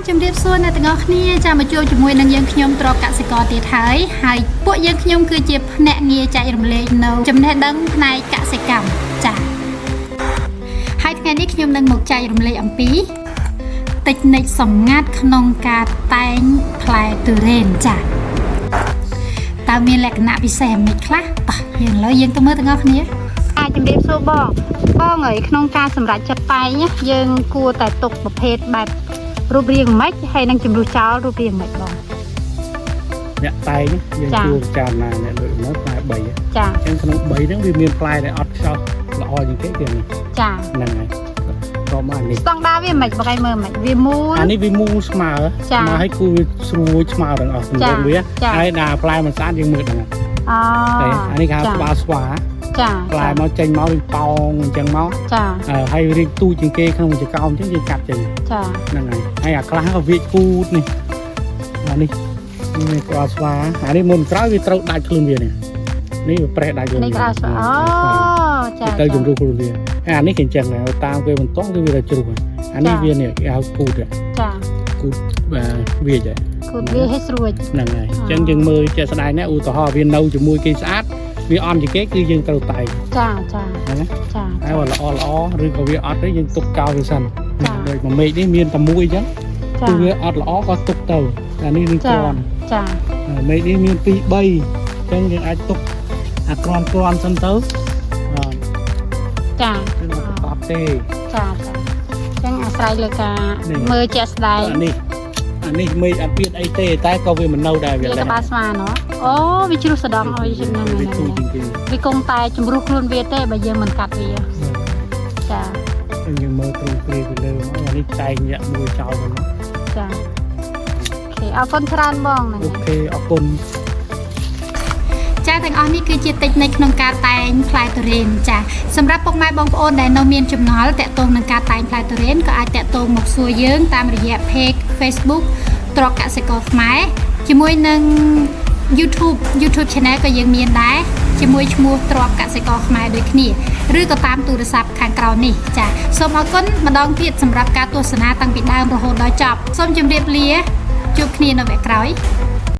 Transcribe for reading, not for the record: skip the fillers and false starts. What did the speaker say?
ជំរាបសួរអ្នកទាំងអស់គ្នាចាំមកជួបជាមួយនឹងយើងខ្ញុំទ្រព្យកសិករទៀតហើយពួកយើងខ្ញុំគឺជាភ្នាក់ងារចែករំលែកនៅចំណេះដឹងផ្នែកកសិកម្មចា៎ហើយថ្ងៃនេះខ្ញុំនឹងមកចែករំលែកអំពីតិចនិចសម្ងាត់ក្នុងការតែងផ្លែទុរេនចា៎តើមានលក្ខណៈពិសេសមិនខ្លះតោះយើងទៅមើលទាំងអស់គ្នាជំរាបសួរបងអើយក្នុងការសម្រេចចិត្តតែងយើងគួរតែទុកប្រភេទបែបរូបរាងម៉េចហើយនឹងជំរុះចោលរូបរាងម៉េចបងអ្នកតែងយើងគួរចារណាអ្នកលើកមកផ្លែ3ចាអញ្ចឹងក្នុង3ហ្នឹងវាមានផ្លែដែលអត់ខ្ចោះល្អជាងគេទៀតចាហ្នឹងហើយក៏មកនេះស្តង់ដារវាមិនបងឯងមើលមិនវាមូលអានេះវាមូលស្មើមកឲ្យគូវាស្រួយស្មើទាំងអស់សម្រាប់វាហើយដល់ផ្លែមិនស្អាតយើងមើលហ្នឹងអានេះគេហៅក្បាលស្វាចាផ្លែមកចេញមកវាប៉ោងអញ្ចឹងមកចាហើយរៀងទូចជាងគេក្នុងចកោមអញ្ចឹងយើងកាត់ចេញចាហ្នឹងហើយអាខ្លះក៏វាគូតនេះអានេះក្បាលស្វាអានេះមុនក្រោយវាត្រូវដាច់ខ្លួនវានេះវាប្រេះដាច់ខ្លួននេះក្បាលស្វាចាទៅជំរុះខ្លួនវាហើយអានេះគេអញ្ចឹងតាមគេបន្តគឺវាទៅជ្រុះអានេះវានេះគេហៅគូតចាគូតវាចាគូតវាឲ្យស្រួយហ្នឹងហើយអញ្ចឹងយើងមើលជាក់ស្ដែងណាឧទាហរណ៍វានៅជាមួយគេស្អាតវាអន់ជាងគេគឺយើងត្រូវតែចាហ្នឹងចាហើយបើល្អឬក៏វាអត់ទេយើងទុកចោលវាសិនដូចមួយមេឃនេះមានតែមួយអញ្ចឹងគឺវាអត់ល្អក៏ទុកទៅអានេះនឹងគ្រាន់ចាមេឃនេះមាន2 3អញ្ចឹងយើងអាចទុកអាគ្រាន់សិនទៅចាគឺអត់ទេចាអញ្ចឹងអាស្រ័យលើការមើលជាក់ស្ដែងអានេះមេឃអត់មានអីទេតែក៏វាមិននៅដែរវាក្បាលស្វាណអូវាជ្រុះសដងឲ្យហ្នឹងវាគង់តែជំរុះខ្លួនវាទេបើយើងមិនកាត់វាចាយើងមើលទ្រូងព្រាយពីលើមកអានេះតែងញាក់មួយចោលទៅចាអូខេអរគុណច្រើនបងហ្នឹងអូខេអរគុណចាទាំងអស់នេះគឺជាតិចនិចក្នុងការតែងផ្លែទុរេនចាសម្រាប់ពុកម៉ែបងប្អូនដែលនៅមានចម្ងល់តាក់ទងនឹងការតែងផ្លែទុរេនក៏អាចតាក់ទងមកសួរយើងតាមរយៈ page Facebook ទ្រព្យកសិករខ្មែរជាមួយនឹង YouTube Channel ក៏យើងមានដែរជាមួយឈ្មោះទ្រព្យកសិករខ្មែរដូចគ្នាឬក៏តាមទូរស័ព្ទខាងក្រោមនេះចាសូមអរគុណម្ដងទៀតសម្រាប់ការទស្សនាតាំងពីដើមរហូតដល់ចប់សូមជម្រាបលាជួបគ្នានៅវគ្គក្រោយ